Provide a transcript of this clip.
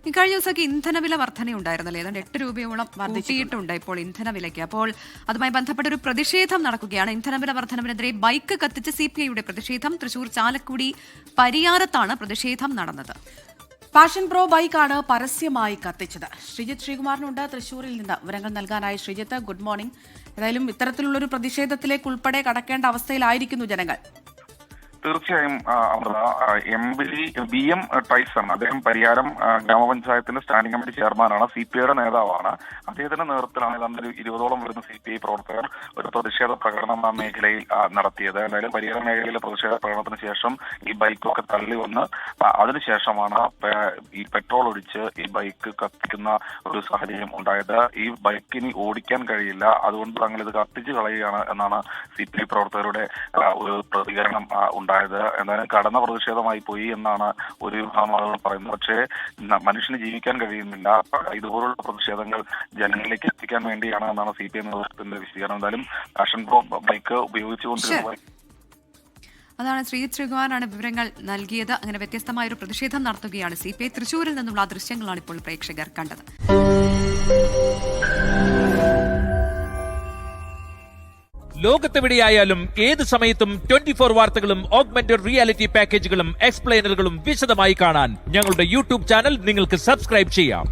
ഇക്കഴിഞ്ഞ ദിവസമൊക്കെ ഇന്ധനവില വർധനയുണ്ടായിരുന്നല്ലേ? ഏതാണ്ട് 8 രൂപയോളം വർദ്ധിച്ചിട്ടുണ്ട് ഇപ്പോൾ ഇന്ധനവിലയ്ക്ക്. അപ്പോൾ അതുമായി ബന്ധപ്പെട്ട ഒരു പ്രതിഷേധം നടക്കുകയാണ്. ഇന്ധനവില വർധനവിനെതിരെ ബൈക്ക് കത്തിച്ച് CPIയുടെ പ്രതിഷേധം. തൃശൂർ ചാലക്കുടി പരിയാരത്താണ് പ്രതിഷേധം നടന്നത്. പാഷൻ പ്രോ ബൈക്കാണ് പരസ്യമായി കത്തിച്ചത്. ശ്രീജിത്ത് ശ്രീകുമാറിനുണ്ട് തൃശൂരിൽ നിന്ന് വിവരങ്ങൾ നൽകാനായി. Sreejith, good morning. ഏതായാലും ഇത്തരത്തിലുള്ളൊരു പ്രതിഷേധത്തിലേക്ക് ഉൾപ്പെടെ കടക്കേണ്ട അവസ്ഥയിലായിരിക്കുന്നു ജനങ്ങൾ. തീർച്ചയായും അമൃത, BM ടൈസൺ, അദ്ദേഹം പരിയാരം ഗ്രാമപഞ്ചായത്തിന്റെ സ്റ്റാൻഡിംഗ് കമ്മിറ്റി ചെയർമാനാണ്, CPIയുടെ നേതാവാണ്. അദ്ദേഹത്തിന്റെ നേതൃത്വത്തിലാണ് ഏതാണ്ട് 20ഓളം വരുന്ന CPI പ്രവർത്തകർ ഒരു പ്രതിഷേധ പ്രകടനം ആ മേഖലയിൽ നടത്തിയത്. എന്തായാലും പരിയാരം മേഖലയിലെ പ്രതിഷേധ പ്രകടനത്തിന് ശേഷം ഈ ബൈക്കൊക്കെ തള്ളി വന്ന് അതിനുശേഷമാണ് ഈ പെട്രോൾ ഒഴിച്ച് ഈ ബൈക്ക് കത്തിക്കുന്ന ഒരു സാഹചര്യം ഉണ്ടായത്. ഈ ബൈക്കിന് ഓടിക്കാൻ കഴിയില്ല, അതുകൊണ്ട് തങ്ങൾ ഇത് കത്തിച്ചു കളയുകയാണ് എന്നാണ് CPI പ്രവർത്തകരുടെ ഒരു പ്രതികരണം ഉണ്ടായത്. എന്തായാലും കടന്ന പ്രതിഷേധമായി പോയി എന്നാണ് ഒരു വിഭാഗം ആളുകൾ പറയുന്നത്. പക്ഷേ മനുഷ്യന് ജീവിക്കാൻ കഴിയുന്നില്ല. ഇതുപോലുള്ള പ്രതിഷേധങ്ങൾ ജനങ്ങളിലേക്ക് എത്തിക്കാൻ വേണ്ടിയാണ് എന്നാണ് CPI നേതൃത്വത്തിന്റെ വിശദീകരണം. എന്തായാലും പാഷൻ പ്രോ ബൈക്ക് ഉപയോഗിച്ചുകൊണ്ടിരുന്ന അതാണ് ശ്രീജിത്ത് ശ്രീകുമാറാണ് വിവരങ്ങൾ നൽകിയത്. അങ്ങനെ വ്യത്യസ്തമായ ഒരു പ്രതിഷേധം നടത്തുകയാണ് CPI. തൃശൂരിൽ നിന്നുള്ള ആ ദൃശ്യങ്ങളാണ് ഇപ്പോൾ പ്രേക്ഷകർ കണ്ടത്. ലോകത്തെവിടെയായാലും ഏത് സമയത്തും 24 വാർത്തകളും ഓഗ്മെന്റഡ് റിയാലിറ്റി പാക്കേജുകളും എക്സ്പ്ലെയിനറുകളും വിശദമായി കാണാൻ ഞങ്ങളുടെ YouTube ചാനൽ നിങ്ങൾക്ക് സബ്സ്ക്രൈബ് ചെയ്യാം.